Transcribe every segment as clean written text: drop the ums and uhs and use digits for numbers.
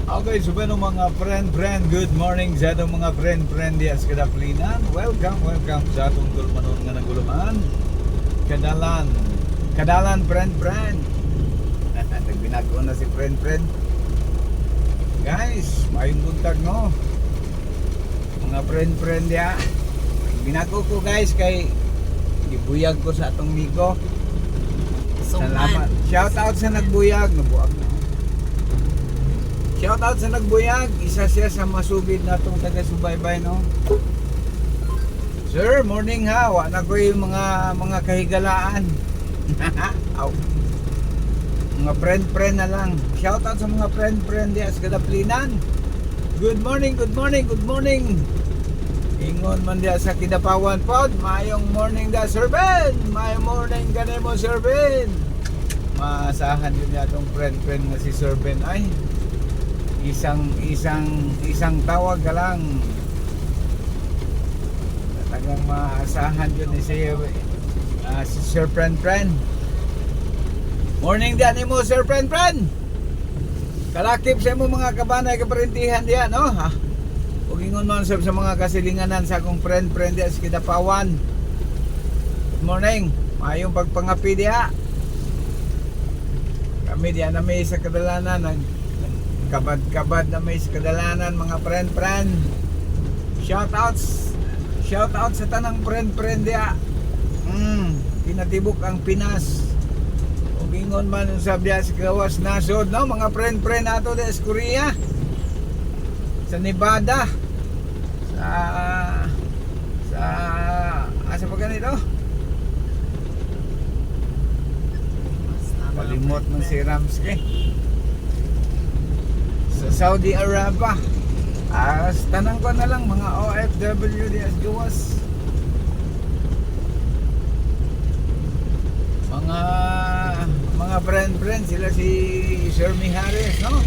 Okay, so mga friend, good morning sa atong mga friend di as kadaplinan. Welcome sa atong tulmanon nga naguluman. Kadalan, friend. Nagbinago na si friend. Guys, mayong buntag no. Mga friend ya. Binago ko guys kay gibuyag ko sa atong migo. Salamat. Shout out sa nagbuyag, nabuak na. Shout out sa nagbuyag, isa siya sa masugid natong taga-subaybay no. Sir, morning ha. Wa na ko yung mga kahigalaan. Aw. Mga friend na lang. Shout out sa mga friend di as kadaplinan. Good morning. Ingon man dia sa Kidapawan pod. Mayong morning da Sir Ben. Mayong morning kanimo Sir Ben. Maasahan yun atong friend nga si Sir Ben ay isang tawag ka lang. Tagang maasahan yun ni si Sir friend. Morning diyan mo Sir friend. Kalakip sa mo mga kabanay kaparintihan diyan no ha. Ug ingon man sa mga kasilinganan sa akong friend diyan sa Kidapawan. Good morning. Mayong pagpangapi diha. Kami diyan na may sa kadalanan kabad na may sa kadalanan mga friend. Shout out sa tanang friend diya. Pinatibok ang Pinas. Ug ingon man sa biya sa gawas nasod no mga friend nato sa Korea. Sa Nevada. Sa asa pa ganito? Kalimot ng si Ramsky. Sa Saudi Arabia. Tanang ko na lang mga OFW di as gawas. Mga friend sila si Sir Mijares no.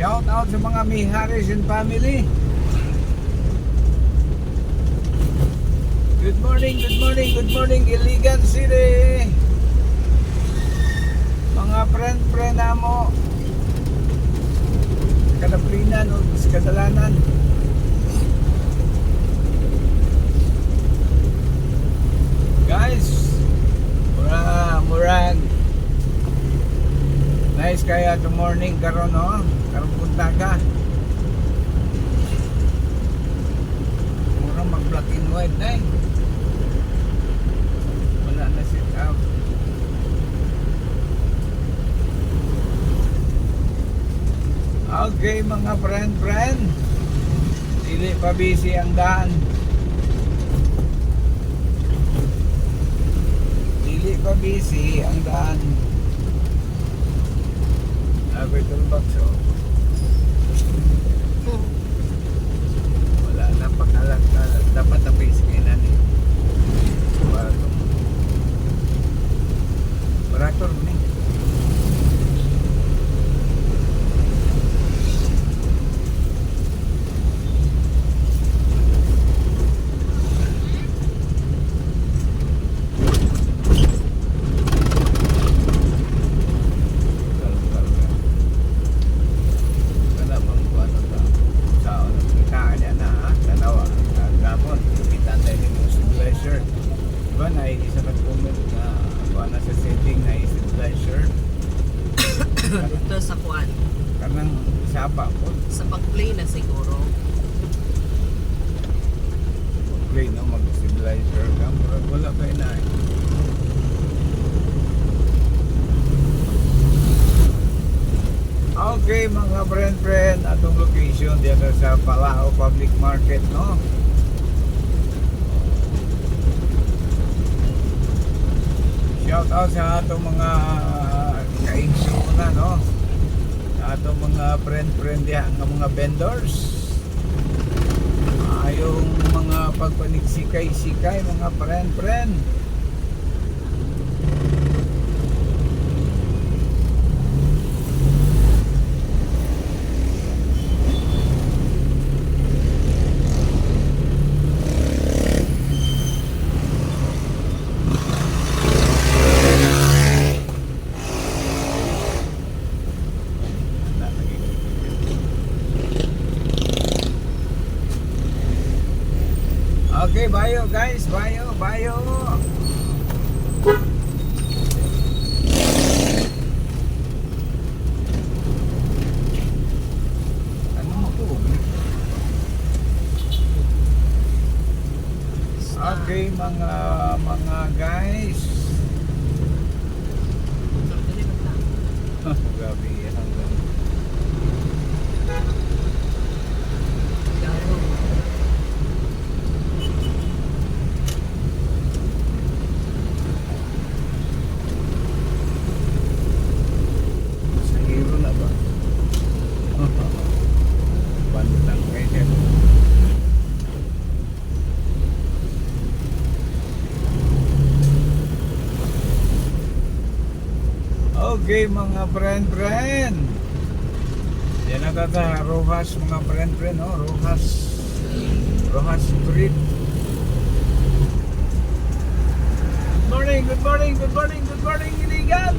Shout out sa mga Mijares and family. Good morning Iligan City. Mga friend namo kadaplinan o kadalanan. Guys, murag nice kaya to morning karon no. Karon punta ka. Murag mag black and white na eh. Wala na sit out. Okay mga friend. Dili pa busy ang daan. Ako'y tulbak so. Wala na pagkalat. Dapat na busy kayo na niyo. Barator mo ni. Ito sa kwan. Kanang sapa po. Sa pag-play na siguro. Play no mag-stabilizer ka. Wala pa na eh. Okay mga friend, atong location dito sa Palao Public Market no. Shout out sa atong mga kaigsuuna no. Sa atong mga friend diha nga mga vendors. Ayong mga pagpaniksikay mga friend. bayo guys, bayo, bayo. Ano mo po? Okay mga guys. Grabe hanggang sa hero na ba? Bantang kayo. Okay mga friend. Yan na tata, Rojas mga friend, no? Rojas Street. Good morning, Iligan.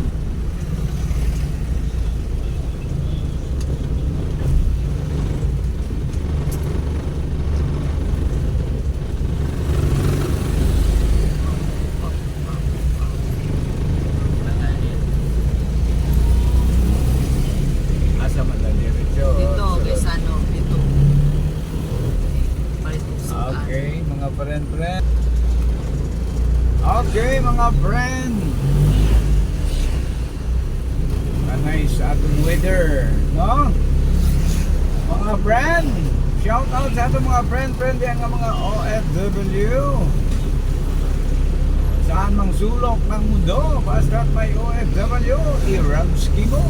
Asa man na diretso? Dito, Sulod. guys, ano, dito. Palit po sa Okay, mga friend. Okay, mga friend. Kanay sa atong weather, no? Mga friend, shout out sa atong mga friend yan nga mga OFW. Saan mang sulok ng mundo, basta't may OFW, i-ramski mo.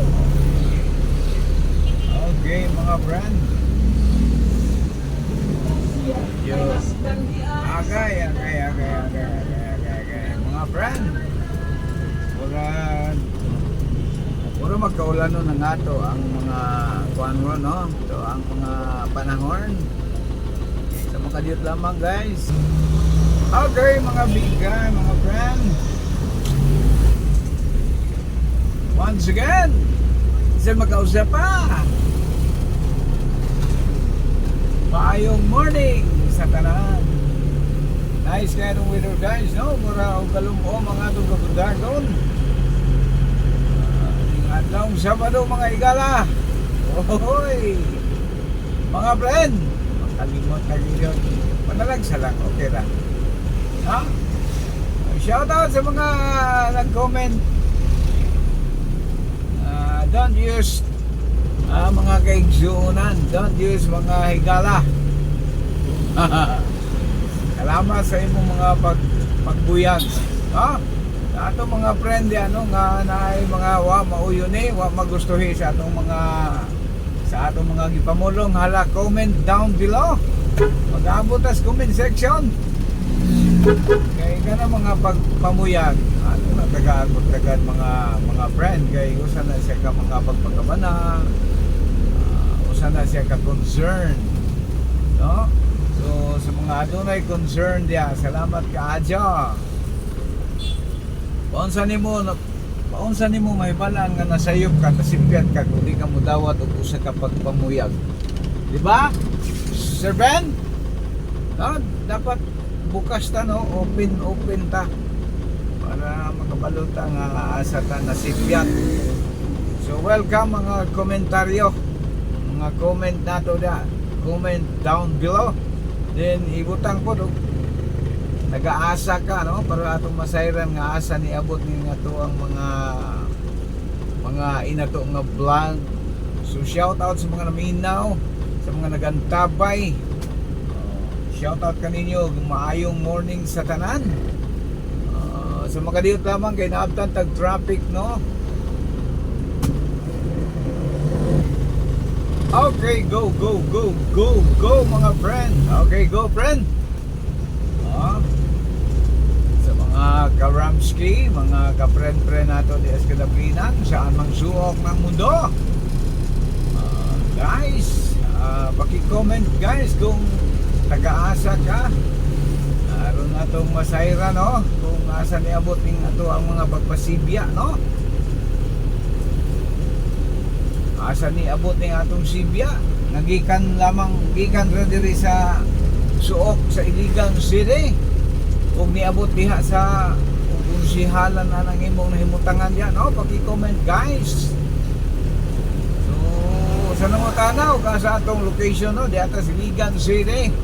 Okay, mga friend. Yo. Agay. Mga friend. Puro magkaulano na nga to ang mga kuanro, no? Ito ang mga panahon. Sa mga diyot lamang, guys. Okay, mga bigay, mga friend. Once again, isa magkausap pa. Maayong morning sa tanan. Nice kayo ng weather guys, no? Mura o kalumpo mga itong kapundagon. Adlong Sabado mga igala. Ohoy! Mga friend, makalimot yun. Panalagsa lang, okay lang. Ha? Shout out sa mga nag-comment. Don't use mga kaigsuunan. Don't use mga higala. Salamat sa imong mga pagbuyag. Ha? Sa atong mga friend ano nga naay mga mauyon magustuhi sa atong mga gipamulong, hala comment down below. Mag-abot as comment section. Kay kana mga pagpamuyag, ano na tagad mga friend kay usa na siya ka mga pagpagabana. Usa na siya ka concern. No? So sa mga adunay concern dia, salamat kaadyo. Paunsa nimo may balaan nga nasayop ka, nasipyat ka kung di ka mudawat og usa ka pagpamuyag. Di ba? Sir Ben? No, dapat bukas ta, no? Open ta para makabalota nga asa ta nasipyat. So welcome mga komentaryo, mga comment nato da. Comment down below. Then ibutang ko nag-aasa ka, no, para atong masayran nga asa ni abot ni nga to ang mga inato nga vlog. So shout out sa mga naminaw, sa mga nagantabay. Shout out kaninyo, maayong morning sa tanan. Sa mga diyot lamang kay naabtan tag traffic, no. Okay, go mga friend. Okay, go friend. Sa mga karamski, mga ka-friend nato di Escadapinan, saan mang suok ng mundo. Guys, paki-comment guys kung taga-asa ka. Aron natong masayra, no, kung asa ni abot ning ato ang mga pagpasibya, no. Asa ni abot ning atong sibya, nagikan ra diri sa nagsuok sa Iligan City ug niabot diha sa kung sihalan na nang imong nahimutangan diyan, no? Paki-comment guys. So sa nangutanaw ka sa atong location, no, diha sa Iligan City.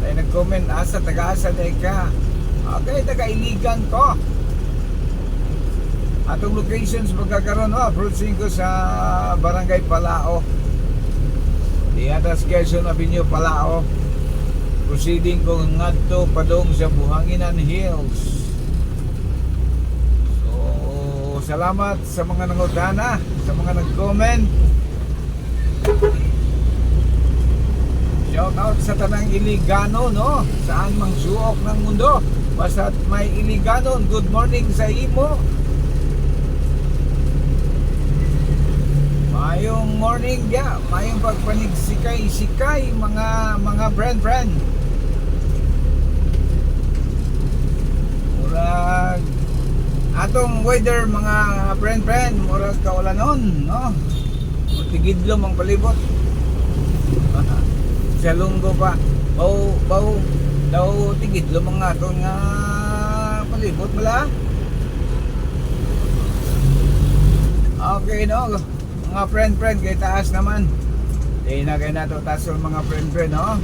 Ay nag-comment asa taga-asa day ka. Okay, taga-Iligan ko. Atong locations magkakaroon, no, approaching ko sa Barangay Palao. Diha sa Quezon Avenue, Palao. Proceeding ko ngadto padong sa Buhanginan Hills. So, salamat sa mga nangutana, sa mga nag-comment. Shout out sa tanang Iligano, no? Saan mang suok ng mundo. Basta't may Iligano, good morning sa imo. Mayong morning ya, mayong pagpanigsikay-sikay mga friend. Murag atong weather mga friend, murag kaulanon, no? Tigidlom ang palibot. Sa lunggo pa. Bau daw tigidlom ang atong palibot bala. Okay, no? Mga friend, kay taas naman. Di na kayo nato taas mga friend, no?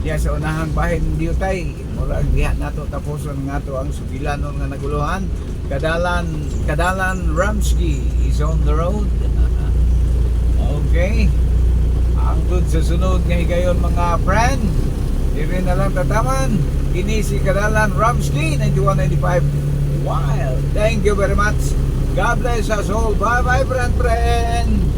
Diya sa unahang bahin ng Diutay. Murag diha nato tapuson nga to ang sugilanon nga naguluhan. Kadalan Ramsky is on the road. Okay. Ang good sa sunod nga higayon mga friend. Diri na lang tataman. Kini si Kadalan Ramsky 9195 Wild. Thank you very much. God bless us all. Bye bye friend.